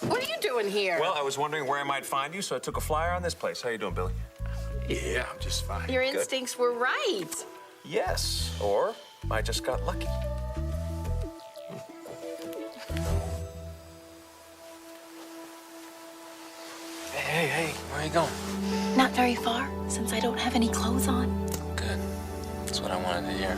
What are you doing here? Well, I was wondering where I might find you, so I took a flyer on this place. How you doing, Billy? Yeah, I'm just fine. Your instincts were right. Yes. Or I just got lucky. Hey, where are you going? Not very far, since I don't have any clothes on. Good. That's what I wanted to hear.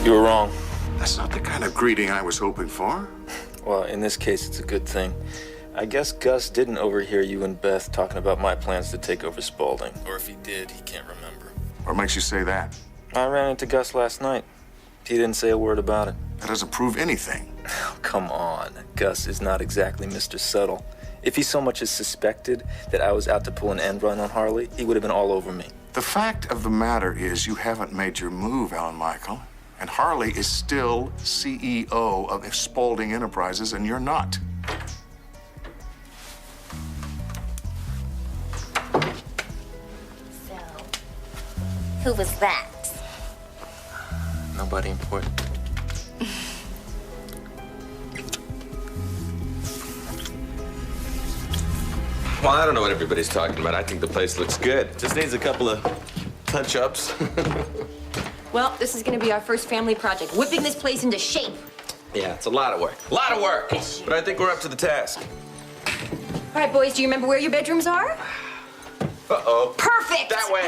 You were wrong. That's not the kind of greeting I was hoping for. Well, in this case, it's a good thing. I guess Gus didn't overhear you and Beth talking about my plans to take over Spalding. Or if he did, he can't remember. What makes you say that? I ran into Gus last night. He didn't say a word about it. That doesn't prove anything. Oh, come on. Gus is not exactly Mr. Subtle. If he so much as suspected that I was out to pull an end run on Harley, he would have been all over me. The fact of the matter is you haven't made your move, Alan Michael. And Harley is still CEO of Spalding Enterprises, and you're not. So, who was that? Nobody important. Well, I don't know what everybody's talking about. I think the place looks good. Just needs a couple of touch-ups. Well, this is gonna be our first family project, whipping this place into shape. Yeah, it's a lot of work. A lot of work! But I think we're up to the task. All right, boys, do you remember where your bedrooms are? Uh-oh. Perfect! That way!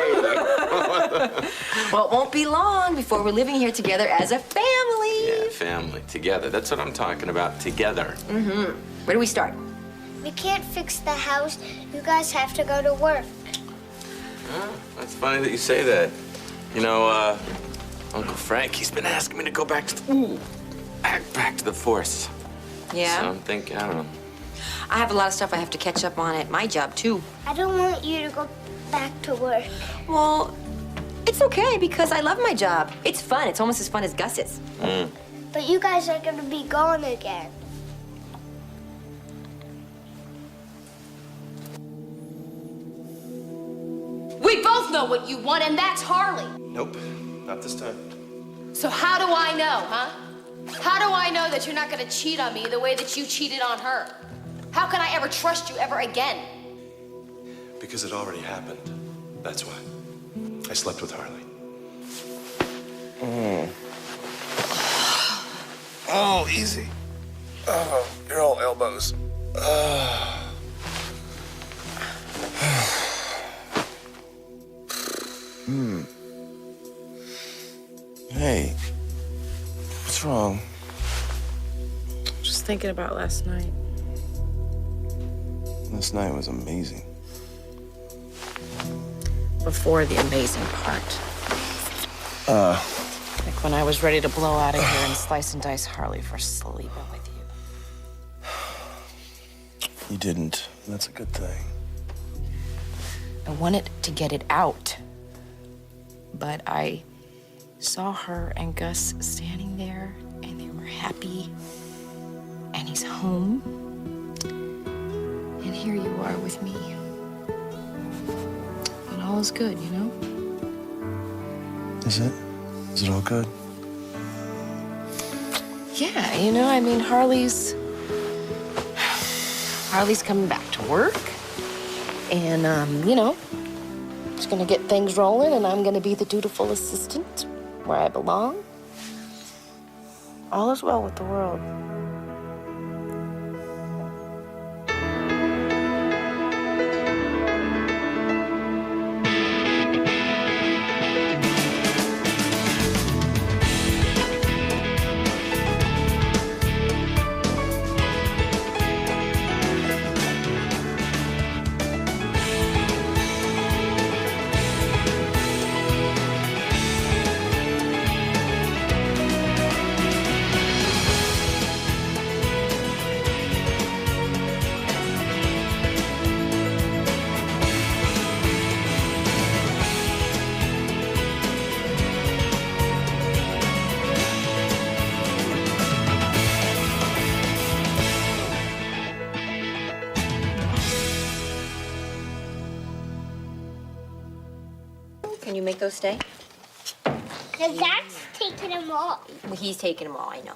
Well, it won't be long before we're living here together as a family. Yeah, family. Together. That's what I'm talking about. Together. Mm-hmm. Where do we start? We can't fix the house. You guys have to go to work. Oh, that's funny that you say that. You know, Uncle Frank, he's been asking me to go back to back to the force. Yeah? So I'm thinking, I don't know. I have a lot of stuff I have to catch up on at my job, too. I don't want you to go back to work. Well, it's okay because I love my job. It's fun. It's almost as fun as Gus's. Mm. But you guys are going to be gone again. We both know what you want, and that's Harley. Nope, not this time. So how do I know, huh? How do I know that you're not gonna cheat on me the way that you cheated on her? How can I ever trust you ever again? Because it already happened. That's why. I slept with Harley. Oh, easy. Oh, you're all elbows. Hey, what's wrong? Just thinking about last night. Last night was amazing. Before the amazing part. Like when I was ready to blow out of here and slice and dice Harley for sleeping with you. You didn't. That's a good thing. I wanted to get it out. But I saw her and Gus standing there, and they were happy. And he's home. And here you are with me. And all is good, you know? Is it? Is it all good? Yeah, you know, I mean, Harley's coming back to work. And, you know, she's gonna get things rolling, and I'm gonna be the dutiful assistant where I belong. All is well with the world. Can you make those stay? The Zach's taking them all. Well, he's taking them all, I know.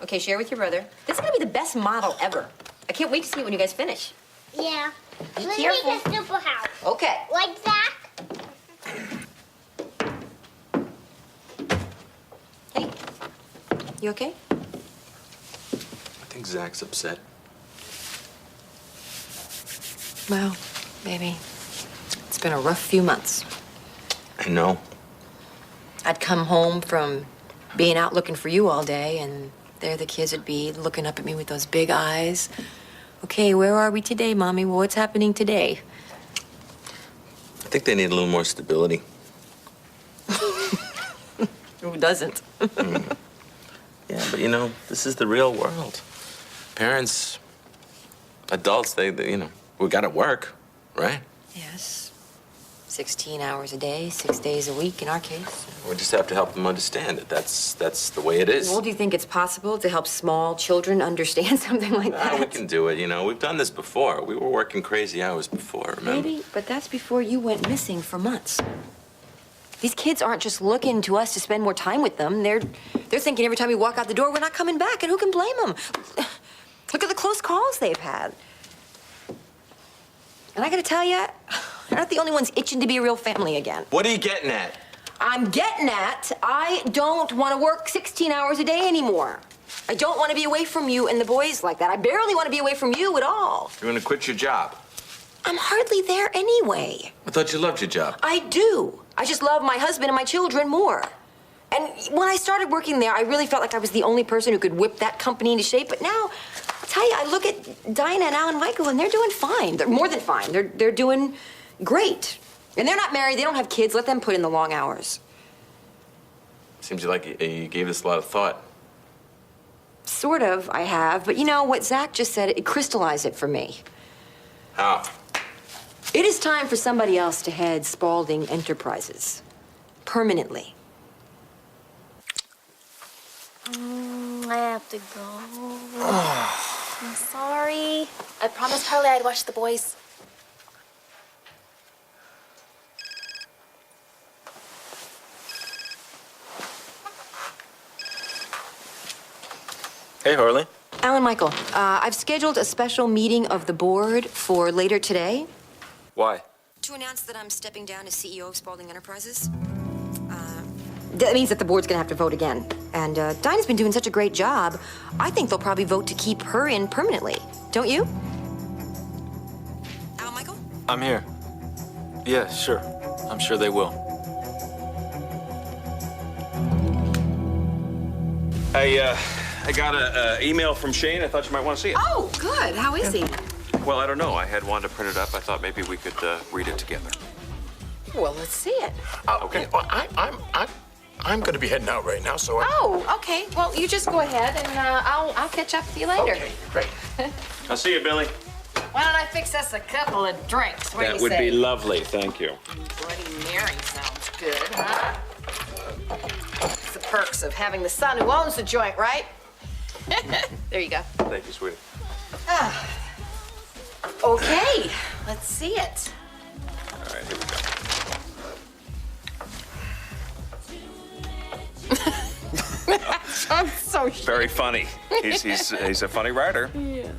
Okay, share with your brother. This is gonna be the best model ever. I can't wait to see it when you guys finish. Yeah. Be Let's careful. make a super house. Okay. Like Zach. Hey, you okay? I think Zach's upset. Well, baby, it's been a rough few months. I know. I'd come home from being out looking for you all day, and there the kids would be looking up at me with those big eyes. Okay, where are we today, Mommy? Well, what's happening today? I think they need a little more stability. Who doesn't? Yeah, but you know, this is the real world. Parents, adults, they we gotta work, right? Yes. 16 hours a day, 6 days a week in our case. We just have to help them understand it. That's the way it is. Well, do you think it's possible to help small children understand something like that? We can do it, you know. We've done this before. We were working crazy hours before, remember? Maybe, but that's before you went missing for months. These kids aren't just looking to us to spend more time with them. They're thinking every time we walk out the door, we're not coming back, and who can blame them? Look at the close calls they've had. And I gotta tell you, they're not the only ones itching to be a real family again. What are you getting at? I'm getting at, I don't want to work 16 hours a day anymore. I don't want to be away from you and the boys like that. I barely want to be away from you at all. You're gonna quit your job. I'm hardly there anyway. I thought you loved your job. I do. I just love my husband and my children more. And when I started working there, I really felt like I was the only person who could whip that company into shape. But now, I'll tell you, I look at Dinah and Alan Michael, and they're doing fine. They're more than fine. They're doing great. And they're not married. They don't have kids. Let them put in the long hours. Seems like you gave this a lot of thought. Sort of, I have. But you know what Zach just said, it crystallized it for me. How? It is time for somebody else to head Spalding Enterprises. Permanently. I have to go. I'm sorry. I promised Harley I'd watch the boys. Hey, Harley. Alan Michael, I've scheduled a special meeting of the board for later today. Why? To announce that I'm stepping down as CEO of Spalding Enterprises. That means that the board's gonna have to vote again. And Dinah's been doing such a great job, I think they'll probably vote to keep her in permanently. Don't you? Alan Michael? I'm here. Yeah, sure. I'm sure they will. I got an email from Shane. I thought you might want to see it. Oh, good. How is he? Well, I don't know. I had wanted to print it up. I thought maybe we could read it together. Well, let's see it. Okay. Well, I'm going to be heading out right now, so Oh, okay. Well, you just go ahead, and I'll catch up with you later. Okay, great. I'll see you, Billy. Why don't I fix us a couple of drinks? What do That you would say? be lovely. Thank you. Bloody Mary sounds good, huh? It's the perks of having the son who owns the joint, right? There you go. Thank you, sweetie. Okay, let's see it. All right, here we go. I'm so Very funny. He's a funny writer. Yeah.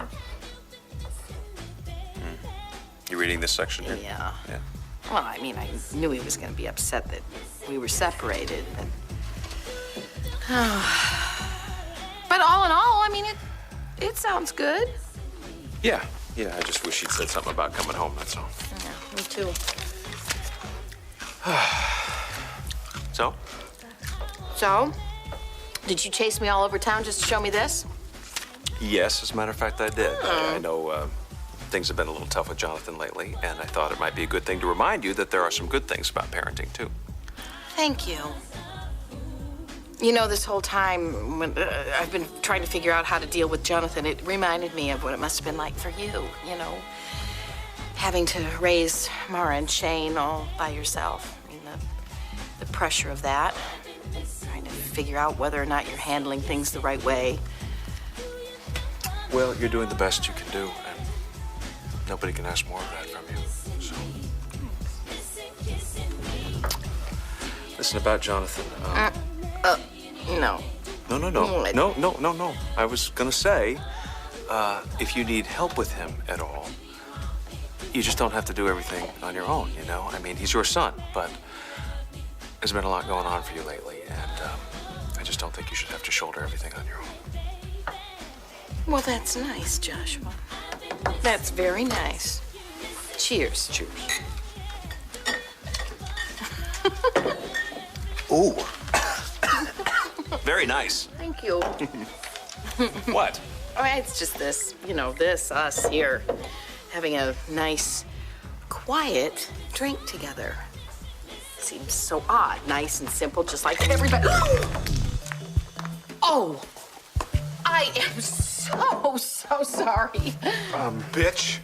You reading this section here? Yeah. Yeah. Well, I mean, I knew he was going to be upset that we were separated, but... But all in all, I mean, it sounds good. Yeah. I just wish he'd said something about coming home, that's all. Yeah, me too. So, did you chase me all over town just to show me this? Yes, as a matter of fact, I did. I know things have been a little tough with Jonathan lately, and I thought it might be a good thing to remind you that there are some good things about parenting, too. Thank you. You know, this whole time, when I've been trying to figure out how to deal with Jonathan, it reminded me of what it must have been like for you, you know, having to raise Mara and Shane all by yourself. I mean, the pressure of that, trying to figure out whether or not you're handling things the right way. Well, you're doing the best you can do, and nobody can ask more of that from you, so... Listen, about Jonathan. No. No. I was gonna say, if you need help with him at all, you just don't have to do everything on your own, you know? I mean, he's your son, but there's been a lot going on for you lately, and I just don't think you should have to shoulder everything on your own. Well, that's nice, Joshua. That's very nice. Cheers. Cheers. Ooh. Very nice. Thank you. What? Oh, it's just this, us here, having a nice, quiet drink together. Seems so odd, nice and simple, just like everybody. Oh, I am so sorry. Bitch.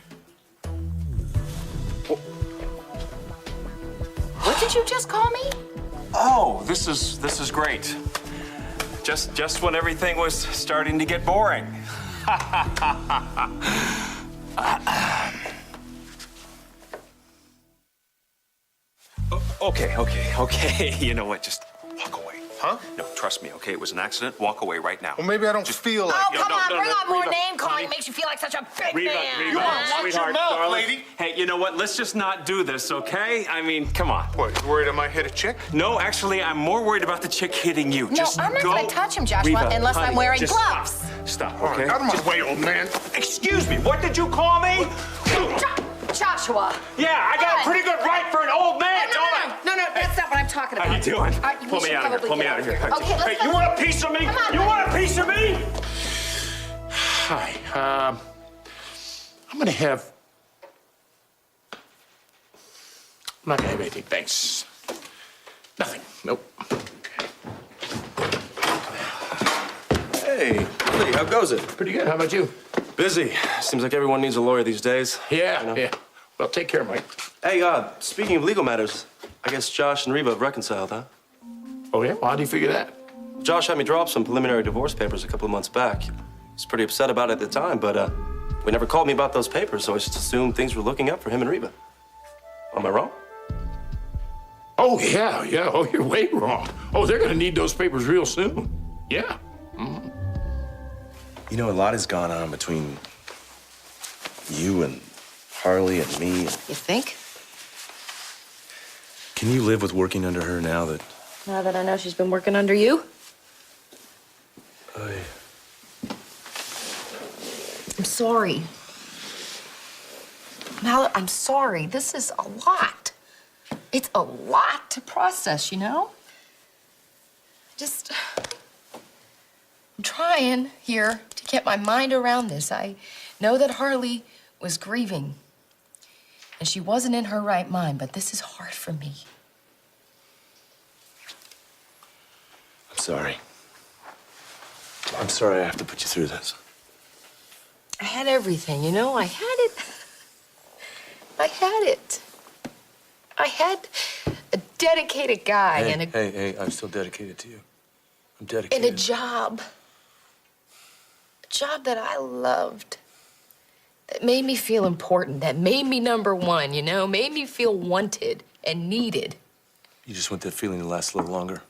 What did you just call me? Oh, this is great. Just when everything was starting to get boring. Okay. You know what? Just walk away. Huh? No, trust me, okay? It was an accident. Walk away right now. Well, maybe I don't feel like... Oh, come on, bring on more Reva, name calling. honey. It makes you feel like such a big Reva, man. You wanna watch sweetheart, your mouth, darling. lady? Hey, you know what? Let's just not do this, okay? I mean, come on. What, you worried I might hit a chick? No, actually, I'm more worried about the chick hitting you. No, Just I'm not go. gonna touch him, Joshua, Reva, unless I'm honey, wearing just gloves. Stop, All okay? right, out of my way, old man. Excuse me, what did you call me? Joshua. Yeah, I got a pretty good right for an old man, don't I? No, that's not what I'm talking about. How you doing? We Pull me should out of here. probably Pull me get out of here. Okay, let's Hey, go. you want a piece of me? Come on, You buddy. want a piece of me? Hi, I'm gonna have... I'm not gonna have anything, thanks. Nothing, nope. Hey, Lee, how goes it? Pretty good, how about you? Busy. Seems like everyone needs a lawyer these days. Yeah. Well, take care, Mike. Hey, speaking of legal matters, I guess Josh and Reva have reconciled, huh? Oh, yeah? Well, how do you figure that? Josh had me draw up some preliminary divorce papers a couple of months back. He was pretty upset about it at the time, but we never called me about those papers, so I just assumed things were looking up for him and Reva. Am I wrong? Oh, yeah. Oh, you're way wrong. Oh, they're gonna need those papers real soon. Yeah. You know, a lot has gone on between you and Harley and me. You think? Can you live with working under her now that... Now that I know she's been working under you? I'm sorry. Mallet, I'm sorry. This is a lot. It's a lot to process, you know? I'm trying here to get my mind around this. I know that Harley was grieving, and she wasn't in her right mind, but this is hard for me. I'm sorry. I'm sorry I have to put you through this. I had everything, you know? I had it. I had a dedicated guy and a... Hey, I'm still dedicated to you. I'm dedicated. And a job. A job that I loved. That made me feel important. That made me number one, you know? Made me feel wanted and needed. You just want that feeling to last a little longer.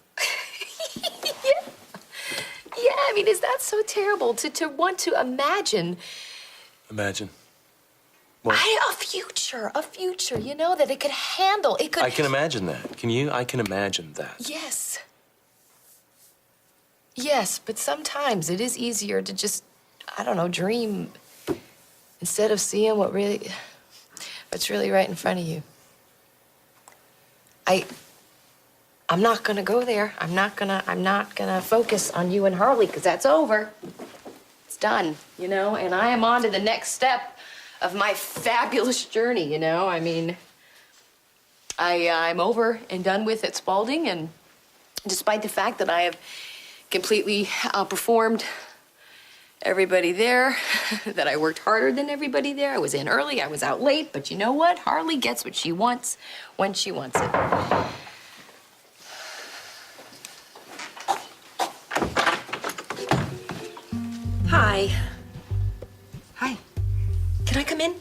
Yeah, I mean, is that so terrible to want to imagine? Imagine. What? A future, you know, that it could handle, it could... I can imagine that. Can you? I can imagine that. Yes. Yes, but sometimes it is easier to just, I don't know, dream instead of seeing what's really right in front of you. I'm not gonna go there. I'm not gonna focus on you and Harley, because that's over. It's done, you know, and I am on to the next step of my fabulous journey, you know? I mean, I'm over and done with at Spalding, and despite the fact that I have completely outperformed everybody there, that I worked harder than everybody there, I was in early, I was out late, but you know what? Harley gets what she wants when she wants it. Hi. Hi. Can I come in?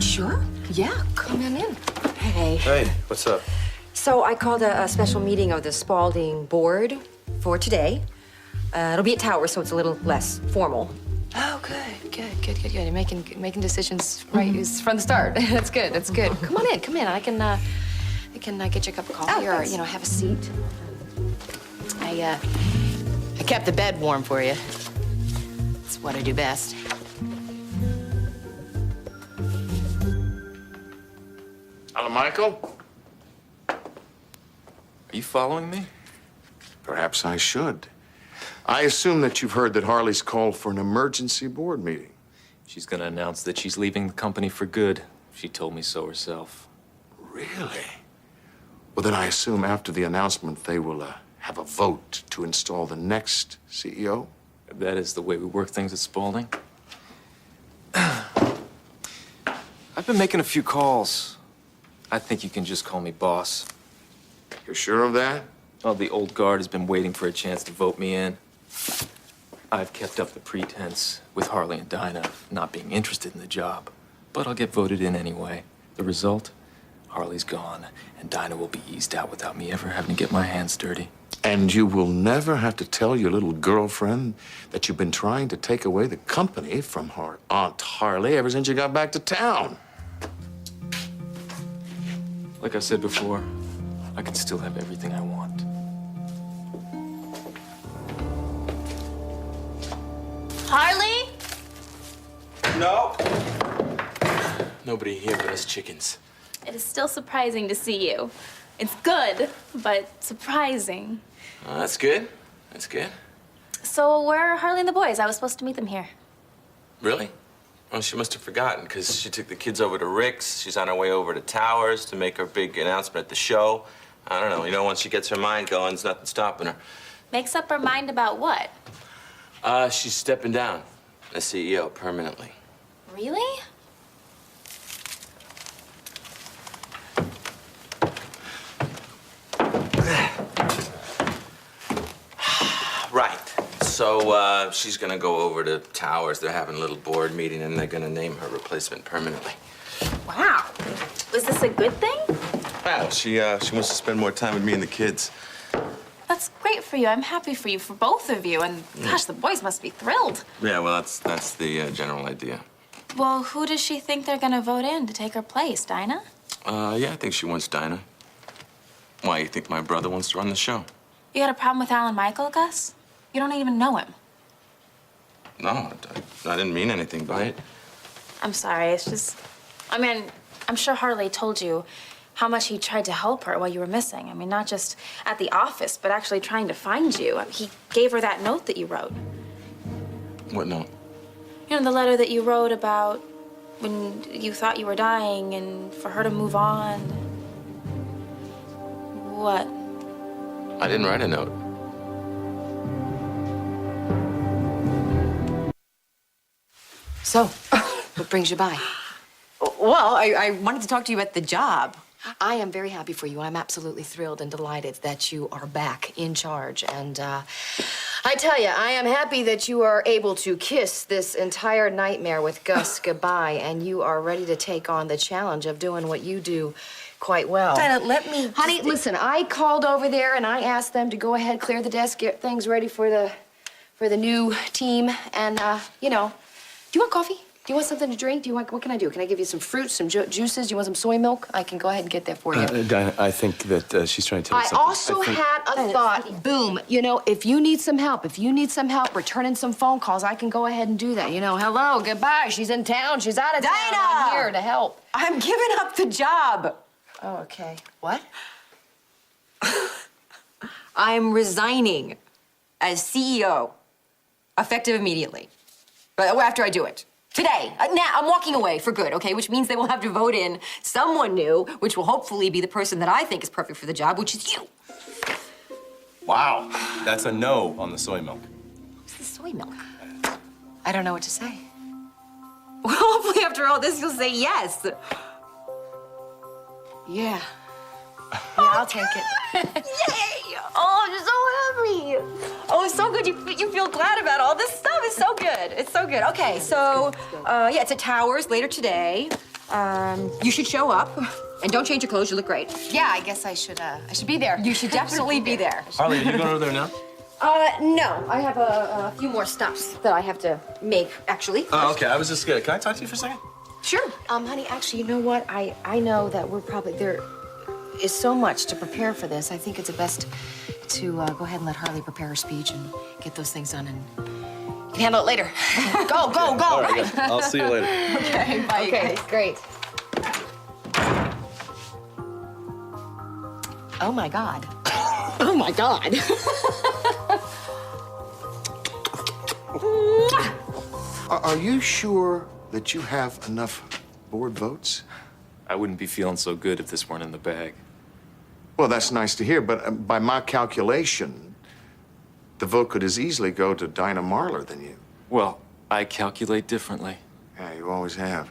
Sure. Yeah, come on in. Hey. Hey, what's up? So I called a special meeting of the Spalding board for today. It'll be at Towers, so it's a little less formal. Oh, good. You're making decisions right from the start. That's good. Come on in. I can get you a cup of coffee or have a seat. I kept the bed warm for you. It's what I do best. Hello, Michael? Are you following me? Perhaps I should. I assume that you've heard that Harley's called for an emergency board meeting. She's gonna announce that she's leaving the company for good. She told me so herself. Really? Well, then I assume after the announcement they will have a vote to install the next CEO? That is the way we work things at Spalding. I've been making a few calls. I think you can just call me boss. You're sure of that? Oh, the old guard has been waiting for a chance to vote me in. I've kept up the pretense with Harley and Dinah of not being interested in the job, but I'll get voted in anyway. The result? Harley's gone, and Dinah will be eased out without me ever having to get my hands dirty. And you will never have to tell your little girlfriend that you've been trying to take away the company from her Aunt Harley ever since you got back to town. Like I said before, I can still have everything I want. Harley? No. Nobody here but us chickens. It is still surprising to see you. It's good, but surprising. Oh, that's good. That's good. So where are Harley and the boys? I was supposed to meet them here. Really? Well, she must have forgotten, because she took the kids over to Rick's. She's on her way over to Towers to make her big announcement at the show. I don't know. You know, once she gets her mind going, there's nothing stopping her. Makes up her mind about what? She's stepping down as CEO permanently. Really? Right. So, she's gonna go over to Towers. They're having a little board meeting, and they're gonna name her replacement permanently. Wow. Was this a good thing? Well, she wants to spend more time with me and the kids. That's great for you. I'm happy for you, for both of you. And gosh, the boys must be thrilled. Yeah, well, that's the general idea. Well, who does she think they're gonna vote in to take her place? Dinah? Yeah, I think she wants Dinah. Why, you think my brother wants to run the show? You got a problem with Alan Michael, Gus? You don't even know him. No, I didn't mean anything by it. I'm sorry, it's just... I mean, I'm sure Harley told you how much he tried to help her while you were missing. I mean, not just at the office, but actually trying to find you. He gave her that note that you wrote. What note? You know, the letter that you wrote about when you thought you were dying and for her to move on. What? I didn't write a note. So, what brings you by? Well, I wanted to talk to you about the job. I am very happy for you. I'm absolutely thrilled and delighted that you are back in charge. And I tell you, I am happy that you are able to kiss this entire nightmare with Gus goodbye, and you are ready to take on the challenge of doing what you do quite well. Dinah, let me... Honey, listen, I called over there and I asked them to go ahead, clear the desk, get things ready for the new team. And, you know, do you want coffee? Do you want something to drink? What can I do? Can I give you some fruits, some juices? Do you want some soy milk? I can go ahead and get that for you. Dinah, I think that she's trying to tell you something. I also had a thought. Boom. You know, if you need some help, returning some phone calls, I can go ahead and do that. You know, hello, goodbye. She's in town. She's out of town. I'm here to help. I'm giving up the job. Oh, okay. What? I'm resigning as CEO, effective immediately. But after I do it. Today. Now, I'm walking away for good, okay? Which means they will have to vote in someone new, which will hopefully be the person that I think is perfect for the job, which is you. Wow. That's a no on the soy milk. What's the soy milk? I don't know what to say. Well, hopefully after all this, you'll say yes. Yeah. Yeah, I'll take it. Yay! Oh, I'm so happy. Oh, it's so good. You feel glad about all this stuff. It's so good. It's so good. Okay, so, yeah, it's at Towers later today. You should show up. And don't change your clothes, you look great. Yeah, I guess I should be there. You should definitely be there. Harley, are you going over there now? No. I have a few more stops that I have to make, actually. Oh, okay. I was just scared. Can I talk to you for a second? Sure. Honey, actually, you know what? I know that there is so much to prepare for this. I think it's best to go ahead and let Harley prepare her speech and get those things done, and you can handle it later. Go. All right, good. I'll see you later. Okay, bye. Okay, great. Oh my God. Oh my God. Are you sure that you have enough board votes? I wouldn't be feeling so good if this weren't in the bag. Well, that's nice to hear, but by my calculation, the vote could as easily go to Dinah Marlar than you. Well, I calculate differently. Yeah, you always have.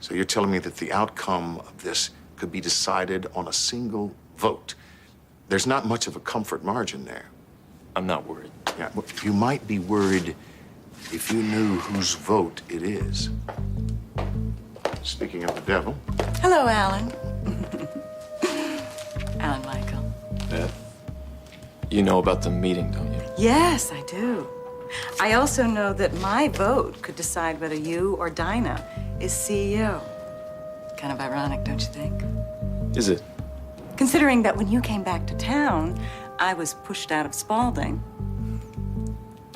So you're telling me that the outcome of this could be decided on a single vote. There's not much of a comfort margin there. I'm not worried. Yeah, well, you might be worried if you knew whose vote it is. Speaking of the devil. Hello, Alan. Alan Michael. Yeah? You know about the meeting, don't you? Yes, I do. I also know that my vote could decide whether you or Dinah is CEO. Kind of ironic, don't you think? Is it? Considering that when you came back to town, I was pushed out of Spalding.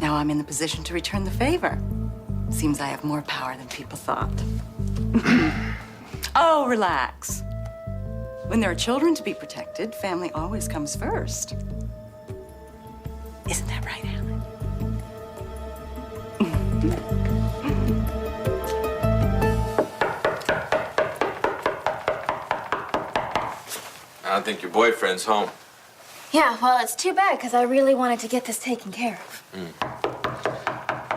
Now I'm in the position to return the favor. Seems I have more power than people thought. Oh, relax. When there are children to be protected, family always comes first. Isn't that right, Alan? I don't think your boyfriend's home. Yeah, well, it's too bad, because I really wanted to get this taken care of.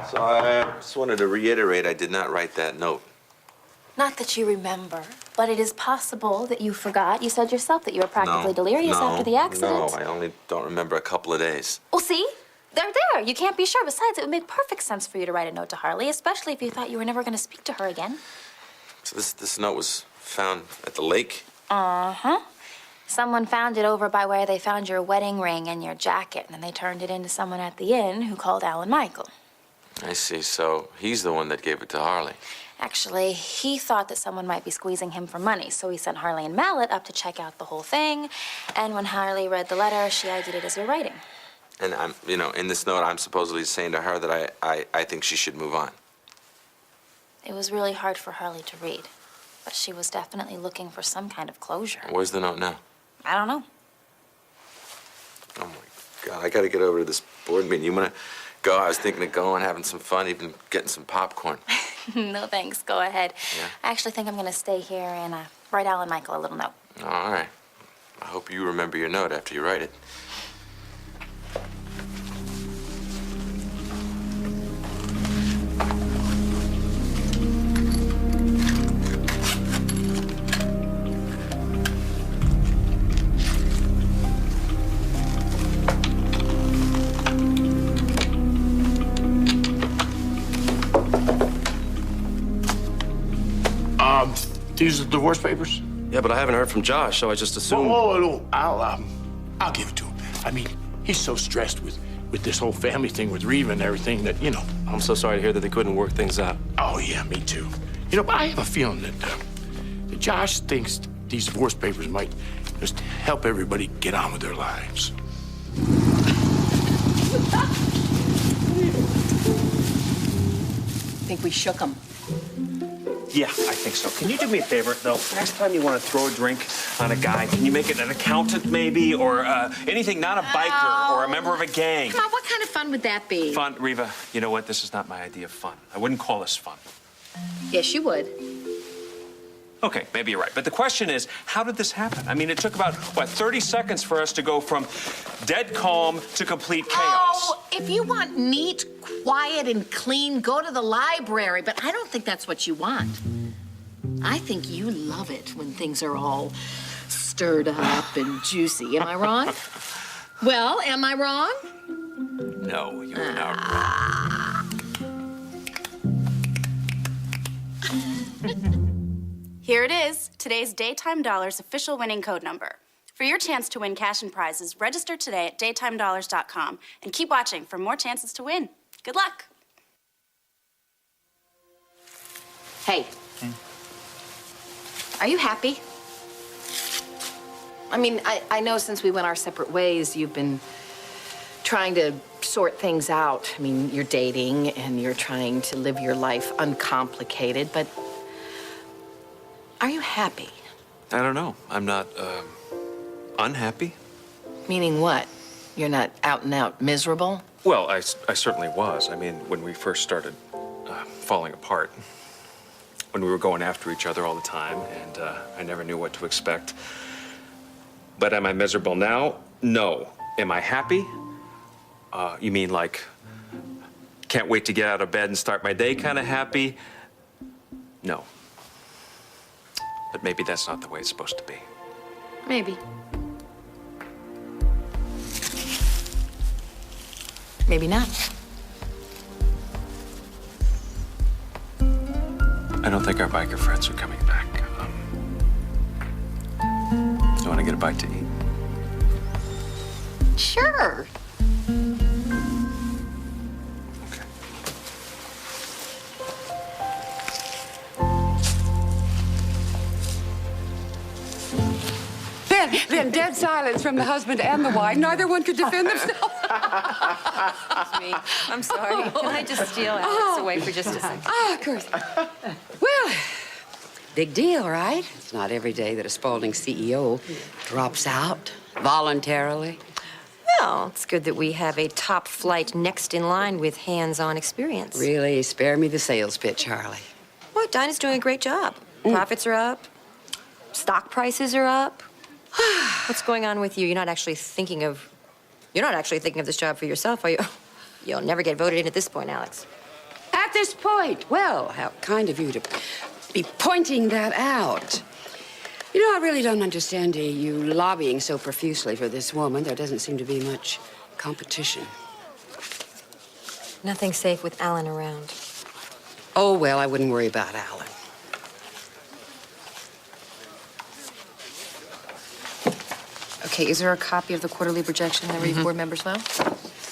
So I just wanted to reiterate I did not write that note. Not that you remember, but it is possible that you forgot. You said yourself that you were practically delirious after the accident. No, I only don't remember a couple of days. Well, see? They're there. You can't be sure. Besides, it would make perfect sense for you to write a note to Harley, especially if you thought you were never going to speak to her again. So this note was found at the lake? Uh-huh. Someone found it over by where they found your wedding ring and your jacket, and then they turned it into someone at the inn who called Alan Michael. I see. So he's the one that gave it to Harley. Actually, he thought that someone might be squeezing him for money, so he sent Harley and Mallet up to check out the whole thing. And when Harley read the letter, she ID'd it as your writing. And I'm, in this note, I'm supposedly saying to her that I think she should move on. It was really hard for Harley to read, but she was definitely looking for some kind of closure. Where's the note now? I don't know. Oh, my God. I got to get over to this board meeting. You want to go? I was thinking of going, having some fun, even getting some popcorn. No, thanks. Go ahead. Yeah? I actually think I'm going to stay here and write Alan Michael a little note. All right. I hope you remember your note after you write it. These are the divorce papers? Yeah, but I haven't heard from Josh, so I just assumed... Oh, I'll give it to him. I mean, he's so stressed with this whole family thing with Reva and everything that, I'm so sorry to hear that they couldn't work things out. Oh, yeah, me too. But I have a feeling that Josh thinks these divorce papers might just help everybody get on with their lives. Think we shook him. Yeah, I think so. Can you do me a favor, though? Next time you want to throw a drink on a guy, can you make it an accountant, maybe? Or anything, not a biker or a member of a gang. Come on, what kind of fun would that be? Fun, Reva, you know what? This is not my idea of fun. I wouldn't call this fun. Yes, you would. Okay, maybe you're right. But the question is, how did this happen? I mean, it took about, 30 seconds for us to go from dead calm to complete chaos. Oh, if you want neat, quiet, and clean, go to the library. But I don't think that's what you want. I think you love it when things are all stirred up and juicy. Am I wrong? Well, am I wrong? No, you're not wrong. Here it is, today's Daytime Dollars official winning code number. For your chance to win cash and prizes, register today at daytimedollars.com and keep watching for more chances to win. Good luck. Hey. Are you happy? I mean, I know since we went our separate ways, you've been trying to sort things out. I mean, you're dating and you're trying to live your life uncomplicated, but are you happy? I don't know. I'm not, unhappy. Meaning what? You're not out and out miserable? Well, I certainly was. I mean, when we first started falling apart, when we were going after each other all the time, and I never knew what to expect. But am I miserable now? No. Am I happy? You mean like, can't wait to get out of bed and start my day kind of happy? No. But maybe that's not the way it's supposed to be. Maybe. Maybe not. I don't think our biker friends are coming back. You want to get a bite to eat? Sure. Then dead silence from the husband and the wife. Neither one could defend themselves. Excuse me. I'm sorry. Can I just steal Alex away for just a second? Ah, of course. Well, big deal, right? It's not every day that a Spalding CEO drops out voluntarily. Well, it's good that we have a top flight next in line with hands-on experience. Really, spare me the sales pitch, Harley. What? Dinah's doing a great job. Profits are up. Stock prices are up. What's going on with you? You're not actually thinking of this job for yourself, are you? You'll never get voted in at this point, Alex. At this point? Well, how kind of you to be pointing that out. You know, I really don't understand you lobbying so profusely for this woman. There doesn't seem to be much competition. Nothing safe with Alan around. Oh, well, I wouldn't worry about Alan. Okay, is there a copy of the quarterly projection that every board members know?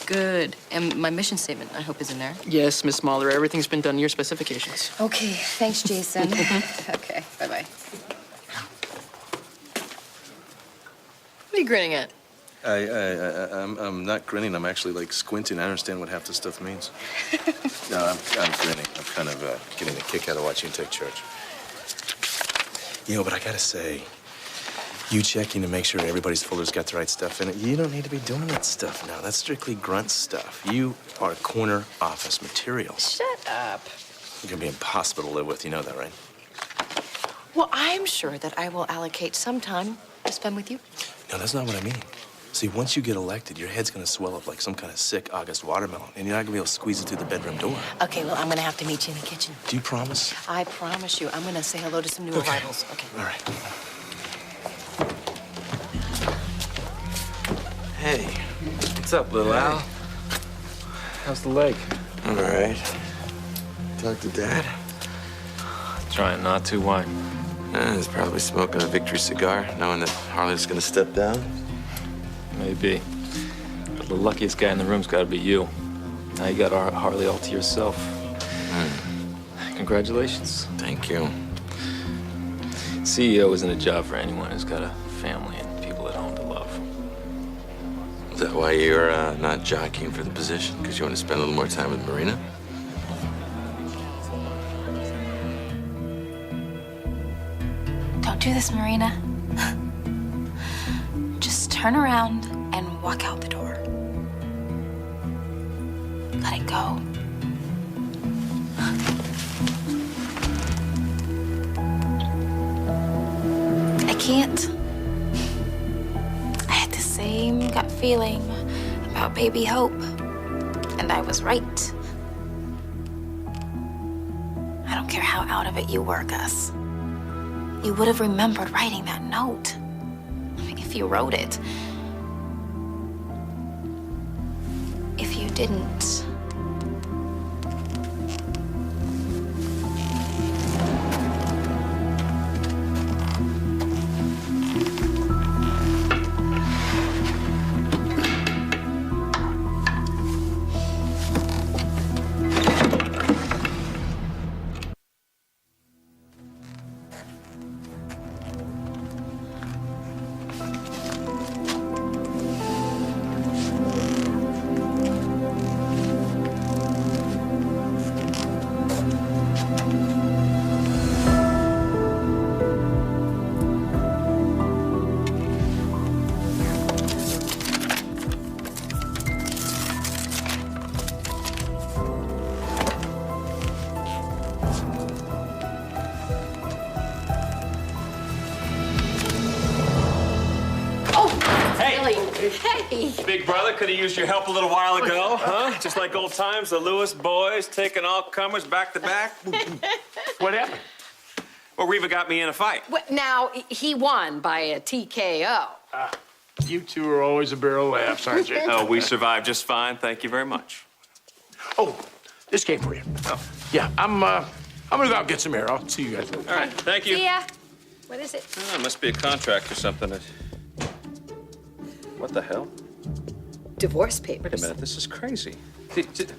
Good. And my mission statement, I hope, is in there. Yes, Miss Mahler, everything's been done to your specifications. Okay, thanks, Jason. Okay, bye-bye. What are you grinning at? I'm not grinning. I'm actually like squinting. I understand what half this stuff means. No, I'm grinning. I'm kind of getting a kick out of watching you take charge. You know, but I gotta say, you checking to make sure everybody's folder's got the right stuff in it, you don't need to be doing that stuff now. That's strictly grunt stuff. You are corner office material. Shut up. You're gonna be impossible to live with. You know that, right? Well, I'm sure that I will allocate some time to spend with you. No, that's not what I mean. See, once you get elected, your head's gonna swell up like some kind of sick August watermelon, and you're not gonna be able to squeeze it through the bedroom door. Okay, well, I'm gonna have to meet you in the kitchen. Do you promise? I promise you. I'm gonna say hello to some new arrivals. Okay. All right. Hey, what's up, little Al? How's the leg? All right. Talk to Dad? Trying not to. Why? He's probably smoking a victory cigar, knowing that Harley's gonna step down. Maybe. But the luckiest guy in the room's gotta be you. Now you got Harley all to yourself. Congratulations. Thank you. CEO isn't a job for anyone who's got a family and people at home to love. Is that why you're not jockeying for the position? Because you want to spend a little more time with Marina? Don't do this, Marina. Just turn around and walk out the door. Let it go. I can't. I had the same gut feeling about baby Hope, and I was right. I don't care how out of it you were, Gus. You would have remembered writing that note. I mean, if you wrote it. If you didn't. Hey! Big brother, could have used your help a little while ago, huh? Just like old times, the Lewis boys taking all comers back to back. What happened? Well, Reva got me in a fight. Now, he won by a TKO. You two are always a barrel of laughs, aren't you? Oh, we survived just fine. Thank you very much. Oh, this came for you. Oh. Yeah, I'm gonna go out and get some air. I'll see you guys later. All right, thank you. See ya. What is it? Oh, it must be a contract or something. What the hell? Divorce papers. Wait a minute, this is crazy.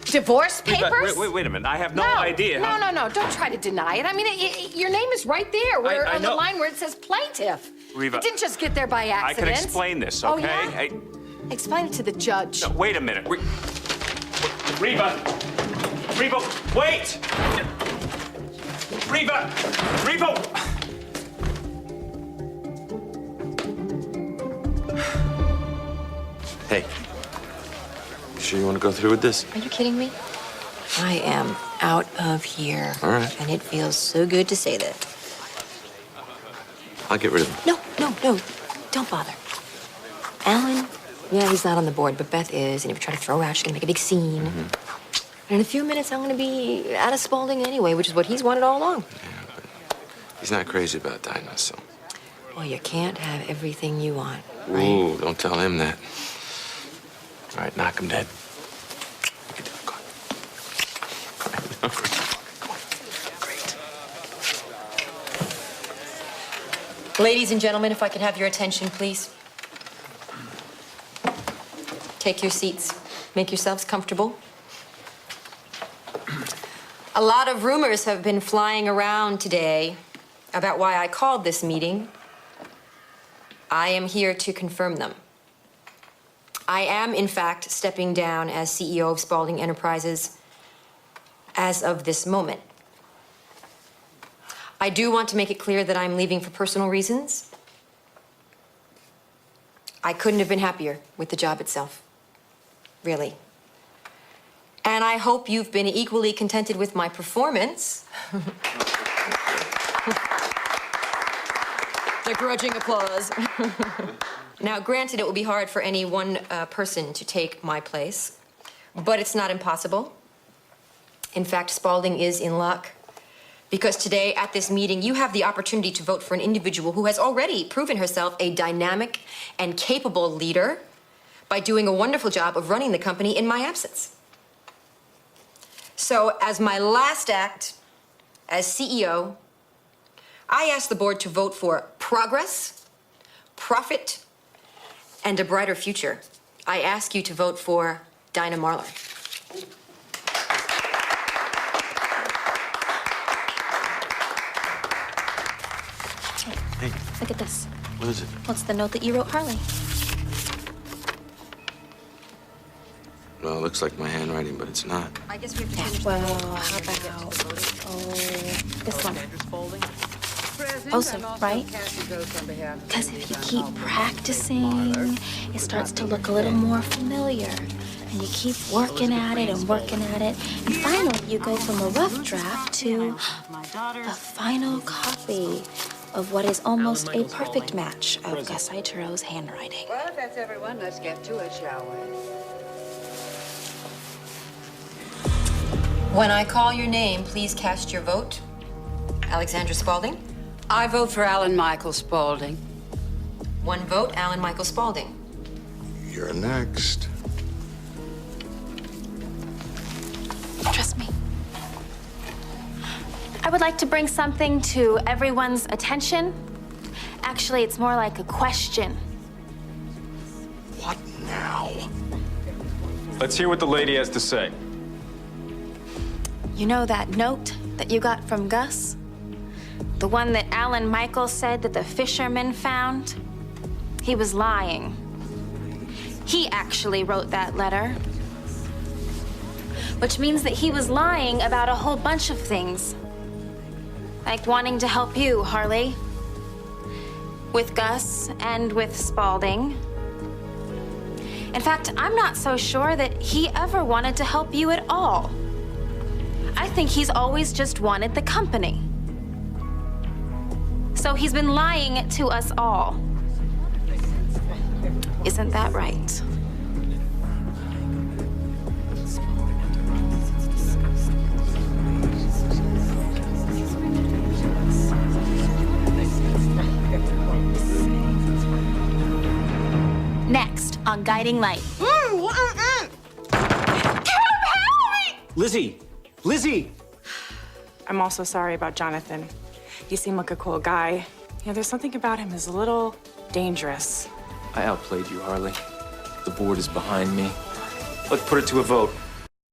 Divorce papers? Wait a minute. I have no idea. No. Don't try to deny it. I mean, your name is right there where, I on the know. line where it says plaintiff. Reva, It didn't just get there by I accident. can explain this, Oh, okay? yeah? Explain it to the judge. No, wait a minute. Reva, wait! Reva! Hey, you sure you want to go through with this? Are you kidding me? I am out of here. All right. And it feels so good to say that. I'll get rid of him. No. Don't bother. Alan, yeah, he's not on the board, but Beth is. And if you try to throw her out, she's going to make a big scene. And in a few minutes, I'm going to be out of Spalding anyway, which is what he's wanted all along. He's not crazy about Dinah, so. Well, you can't have everything you want. Ooh, don't tell him that. All right, knock him dead. Ladies and gentlemen, if I could have your attention, please. Take your seats. Make yourselves comfortable. A lot of rumors have been flying around today about why I called this meeting. I am here to confirm them. I am, in fact, stepping down as CEO of Spalding Enterprises as of this moment. I do want to make it clear that I'm leaving for personal reasons. I couldn't have been happier with the job itself. Really. And I hope you've been equally contented with my performance. The grudging applause. Now, granted, it will be hard for any one person to take my place, but it's not impossible. In fact, Spalding is in luck. Because today, at this meeting, you have the opportunity to vote for an individual who has already proven herself a dynamic and capable leader by doing a wonderful job of running the company in my absence. So, as my last act as CEO, I ask the board to vote for progress, profit, and a brighter future. I ask you to vote for Dinah Marlar. Hey, look at this. What is it? What's the note that you wrote Harley? Well, it looks like my handwriting, but it's not. I guess we have to finish. Well, how about this one? Also, right? Because if you keep practicing, it starts to look a little more familiar. And you keep working at it and working at it. And finally, you go from a rough draft to a final copy of what is almost a perfect match of Gus Ituro's handwriting. Well, if that's everyone, let's get to it, shall we? When I call your name, please cast your vote. Alexandra Spalding. I vote for Alan Michael Spalding. One vote, Alan Michael Spalding. You're next. Trust me. I would like to bring something to everyone's attention. Actually, it's more like a question. What now? Let's hear what the lady has to say. You know that note that you got from Gus? The one that Alan Michael said that the fisherman found? He was lying. He actually wrote that letter. Which means that he was lying about a whole bunch of things. Like wanting to help you, Harley. With Gus and with Spalding. In fact, I'm not so sure that he ever wanted to help you at all. I think he's always just wanted the company. So he's been lying to us all. Isn't that right? Next on Guiding Light. Lizzie! Lizzie! I'm also sorry about Jonathan. He seemed like a cool guy. There's something about him that's a little dangerous. I outplayed you, Harley. The board is behind me. Let's put it to a vote.